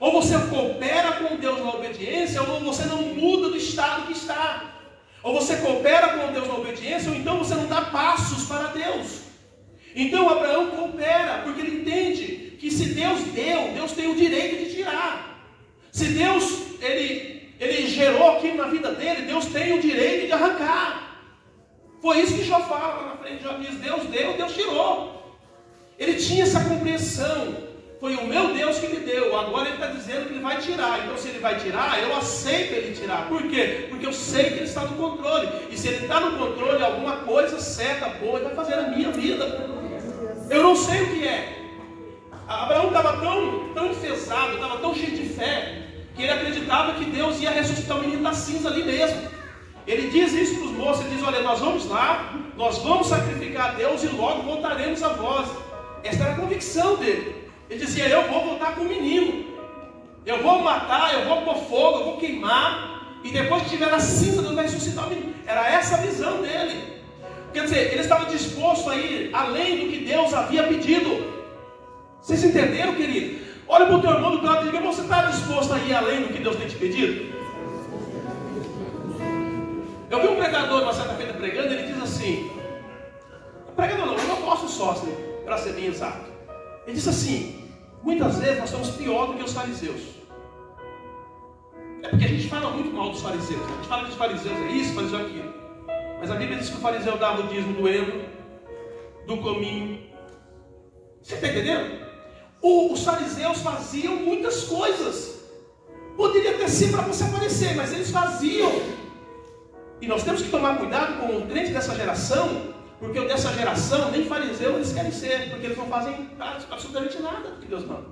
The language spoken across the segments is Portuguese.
Ou você coopera com Deus na obediência, ou você não muda do estado que está. Ou você coopera com Deus na obediência, ou então você não dá passos para Deus. Então Abraão coopera, porque ele entende que se Deus deu, Deus tem o direito de tirar. Se Deus, ele gerou aquilo na vida dele, Deus tem o direito de arrancar. Foi isso que Jó fala lá na frente. Jó diz, Deus deu, Deus tirou. Ele tinha essa compreensão. Foi o meu Deus que me deu. Agora ele está dizendo que ele vai tirar. Então se ele vai tirar, eu aceito ele tirar. Por quê? Porque eu sei que ele está no controle. E se ele está no controle, alguma coisa certa, boa, ele vai fazer na minha vida. Eu não sei o que é. Abraão estava tão enfesado, estava tão cheio de fé, que ele acreditava que Deus ia ressuscitar o menino da cinza ali mesmo. Ele diz isso para os moços, ele diz, olha, nós vamos lá, nós vamos sacrificar a Deus e logo voltaremos a vós. Esta era a convicção dele. Ele dizia, eu vou voltar com o menino. Eu vou matar, eu vou pôr fogo, eu vou queimar. E depois que estiver na cinza, Deus vai ressuscitar o menino. Era essa a visão dele. Quer dizer, ele estava disposto a ir além do que Deus havia pedido. Vocês entenderam, querido? Olha para o teu irmão do lado e diga, você está disposto a ir além do que Deus tem te pedido? Eu vi um pregador uma certa feita pregando, ele diz assim, pregador não, eu não posso só, para ser bem exato. Ele diz assim, muitas vezes nós somos pior do que os fariseus. É porque a gente fala muito mal dos fariseus. A gente fala que os fariseus é isso, fariseu é aquilo. Mas a Bíblia diz que o fariseu dava o dízimo do eno, do cominho. Você está entendendo? Os fariseus faziam muitas coisas. Poderia ter sido para você aparecer, mas eles faziam. E nós temos que tomar cuidado com o crente dessa geração, porque o dessa geração, nem fariseu eles querem ser, porque eles não fazem absolutamente nada do que Deus manda.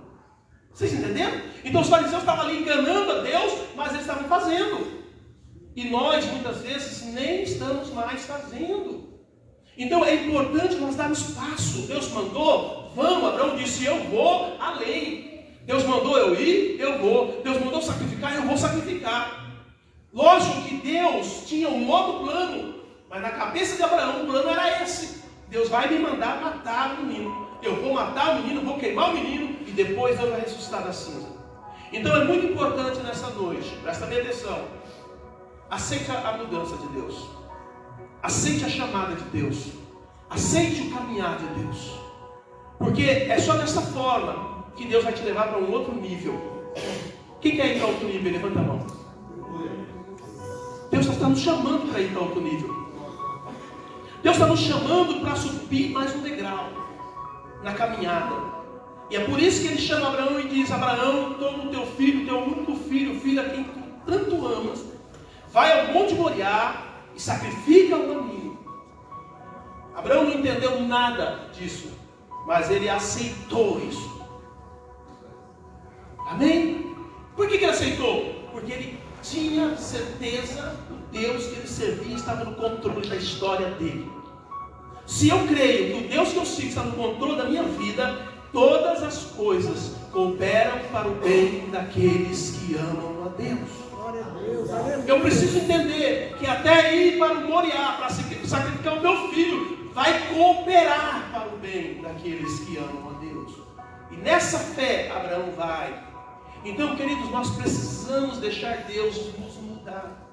Vocês entenderam? Então os fariseus estavam ali enganando a Deus, mas eles estavam fazendo. E nós, muitas vezes, nem estamos mais fazendo. Então é importante nós darmos passo. Deus mandou, vamos. Abraão disse, eu vou além. Deus mandou eu ir, eu vou. Deus mandou sacrificar, eu vou sacrificar. Lógico que Deus tinha um outro plano, mas na cabeça de Abraão o plano era esse. Deus vai me mandar matar o menino. Eu vou matar o menino, vou queimar o menino e depois Deus vai ressuscitar da cinza. Então é muito importante nessa noite, presta bem atenção. Aceite a mudança de Deus. Aceite a chamada de Deus. Aceite o caminhar de Deus. Porque é só dessa forma que Deus vai te levar para um outro nível. Quem quer ir para outro nível? Levanta a mão. Deus está nos chamando para ir para outro nível. Deus está nos chamando para subir mais um degrau na caminhada. E é por isso que ele chama Abraão e diz, Abraão, toma o teu filho, teu único filho, o filho a quem tu tanto amas, vai ao monte Moriá e sacrifica o menino. Abraão não entendeu nada disso, mas ele aceitou isso. Amém? Por que ele aceitou? Porque ele tinha certeza que o Deus que ele servia estava no controle da história dele. Se eu creio que o Deus que eu sigo está no controle da minha vida, todas as coisas cooperam para o bem daqueles que amam a Deus. Eu preciso entender que até ir para o Moriá, para sacrificar o meu filho, vai cooperar para o bem daqueles que amam a Deus. E nessa fé, Abraão vai. Então, queridos, nós precisamos deixar Deus nos mudar.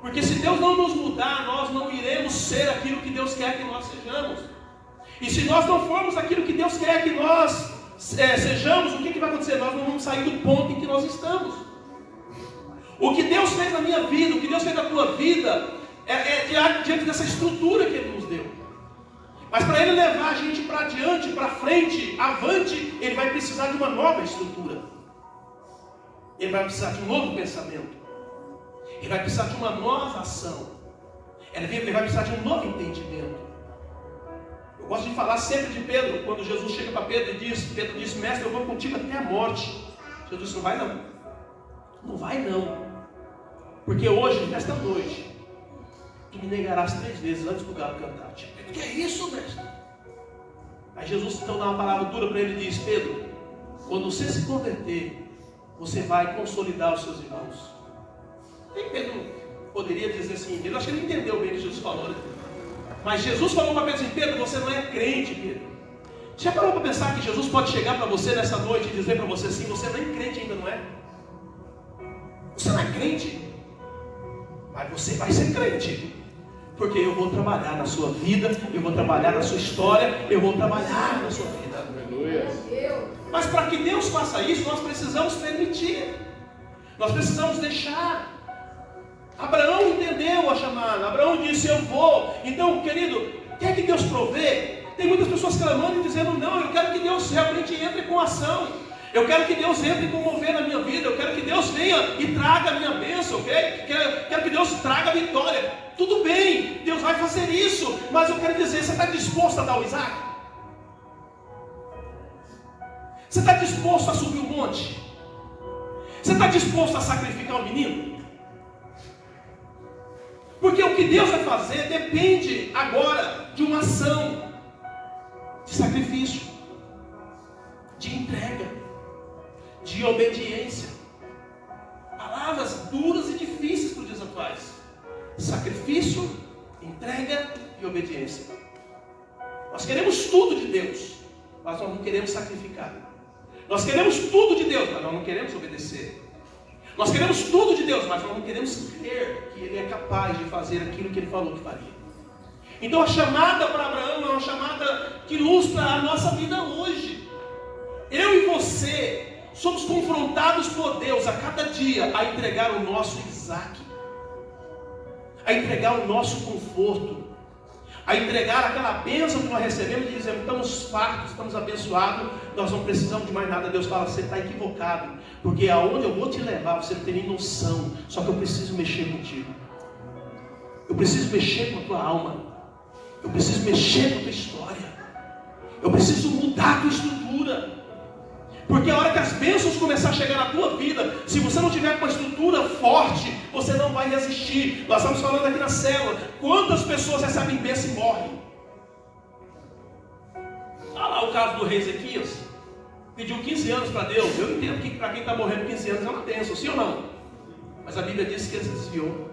Porque se Deus não nos mudar, nós não iremos ser aquilo que Deus quer que nós sejamos. E se nós não formos aquilo que Deus quer que nós sejamos, o que vai acontecer? Nós não vamos sair do ponto em que nós estamos. O que Deus fez na minha vida, o que Deus fez na tua vida, é diante dessa estrutura que Ele nos deu. Mas para Ele levar a gente para diante, para frente, avante, Ele vai precisar de uma nova estrutura. Ele vai precisar de um novo pensamento. Ele vai precisar de uma nova ação. Ele vai precisar de um novo entendimento. Eu gosto de falar sempre de Pedro, quando Jesus chega para Pedro e diz, Pedro diz, mestre, eu vou contigo até a morte. Jesus disse, não vai não. Não vai não. Porque hoje, nesta noite, tu me negarás 3 vezes antes do galo cantar. Tipo, o que é isso, mestre? Aí Jesus então dá uma palavra dura para ele e diz, Pedro, quando você se converter, você vai consolidar os seus irmãos. E Pedro poderia dizer assim, eu acho que ele entendeu bem o que Jesus falou, né? Mas Jesus falou para Pedro assim, Pedro, você não é crente, Pedro. Já parou para pensar que Jesus pode chegar para você nessa noite e dizer para você assim: você nem crente ainda, não é? Você não é crente, mas você vai ser crente, porque eu vou trabalhar na sua vida, eu vou trabalhar na sua história, eu vou trabalhar na sua vida. Aleluia. Mas para que Deus faça isso, nós precisamos permitir, nós precisamos deixar. Abraão entendeu a chamada, Abraão disse: eu vou. Então, querido, quer que Deus provê? Tem muitas pessoas clamando e dizendo: não, eu quero que Deus realmente entre com ação, eu quero que Deus entre com mover na minha vida, eu quero que Deus venha e traga a minha bênção, quero que Deus traga a vitória. Tudo bem, Deus vai fazer isso, mas eu quero dizer, você está disposto a dar o Isaac? Você está disposto a subir o monte? Você está disposto a sacrificar o menino? Porque o que Deus vai fazer depende agora de uma ação de sacrifício, de entrega, de obediência. Palavras duras e difíceis para os dias atuais: sacrifício, entrega e obediência. Nós queremos tudo de Deus, mas nós não queremos sacrificar. Nós queremos tudo de Deus, mas nós não queremos obedecer. Nós queremos tudo de Deus, mas nós não queremos crer que Ele é capaz de fazer aquilo que Ele falou que faria. Então a chamada para Abraão é uma chamada que ilustra a nossa vida hoje. Eu e você somos confrontados por Deus a cada dia a entregar o nosso Isaac, a entregar o nosso conforto, a entregar aquela bênção que nós recebemos e dizemos: estamos fartos, estamos abençoados, nós não precisamos de mais nada. Deus fala: você está equivocado, porque aonde eu vou te levar você não tem nem noção, só que eu preciso mexer contigo, eu preciso mexer com a tua alma, eu preciso mexer com a tua história, eu preciso mudar a tua estrutura. Porque a hora que as bênçãos começarem a chegar na tua vida, se você não tiver com uma estrutura forte, você não vai resistir. Nós estamos falando aqui na célula: quantas pessoas recebem bênção e morrem? Olha lá o caso do rei Ezequias. Pediu 15 anos para Deus. Eu entendo que para quem está morrendo 15 anos é uma bênção, sim ou não? Mas a Bíblia diz que ele se desviou.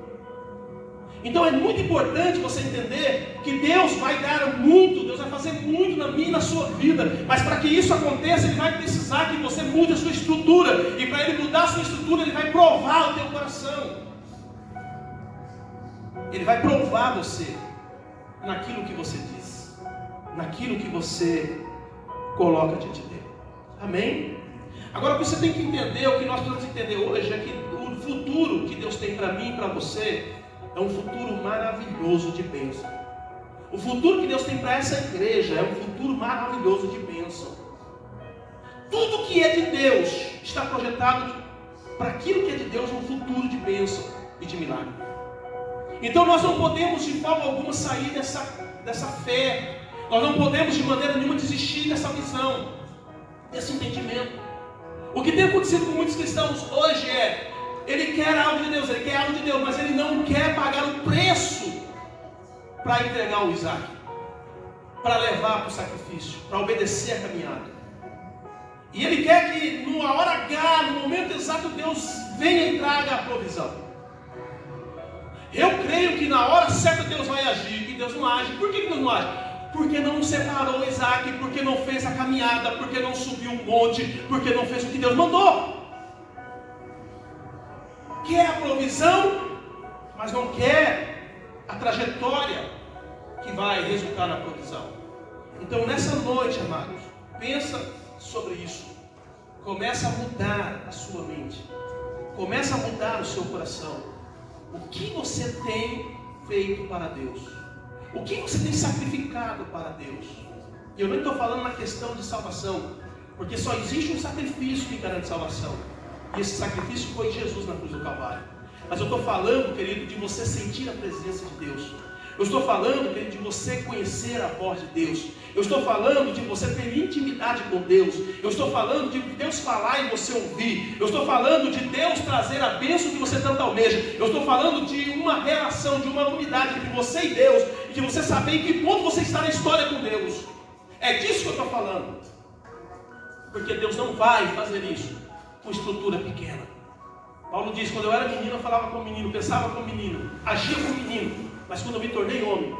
Então é muito importante você entender que Deus vai dar muito, Deus vai fazer muito na minha e na sua vida, mas para que isso aconteça, Ele vai precisar que você mude a sua estrutura, e para Ele mudar a sua estrutura, Ele vai provar o teu coração, Ele vai provar você naquilo que você diz, naquilo que você coloca diante dele. Amém? Agora o que você tem que entender, o que nós precisamos entender hoje é que o futuro que Deus tem para mim e para você é um futuro maravilhoso de bênção. O futuro que Deus tem para essa igreja é um futuro maravilhoso de bênção. Tudo que é de Deus está projetado para aquilo que é de Deus, um futuro de bênção e de milagre. Então nós não podemos de forma alguma sair dessa fé. Nós não podemos de maneira nenhuma desistir dessa visão, desse entendimento. O que tem acontecido com muitos cristãos hoje é: ele quer algo de Deus, mas ele não quer pagar o preço para entregar o Isaac, para levar para o sacrifício, para obedecer a caminhada. E ele quer que na hora H, no momento exato, Deus venha e traga a provisão. Eu creio que na hora certa Deus vai agir, e Deus não age. Por que Deus não age? Porque não separou o Isaac, porque não fez a caminhada, porque não subiu um monte, porque não fez o que Deus mandou. Quer a provisão, mas não quer a trajetória que vai resultar na provisão. Então nessa noite, amados, pensa sobre isso. Começa a mudar a sua mente, começa a mudar o seu coração. O que você tem feito para Deus? O que você tem sacrificado para Deus? E eu não estou falando na questão de salvação, porque só existe um sacrifício que garante salvação. E esse sacrifício foi Jesus na cruz do Calvário. Mas eu estou falando, querido, de você sentir a presença de Deus. Eu estou falando, querido, de você conhecer a voz de Deus. Eu estou falando de você ter intimidade com Deus. Eu estou falando de Deus falar e você ouvir. Eu estou falando de Deus trazer a bênção que você tanto almeja. Eu estou falando de uma relação, de uma unidade entre você e Deus, e de você saber em que ponto você está na história com Deus. É disso que eu estou falando. Porque Deus não vai fazer isso com estrutura pequena. Paulo diz: quando eu era menino eu falava como menino, pensava como menino, agia como menino, mas quando eu me tornei homem,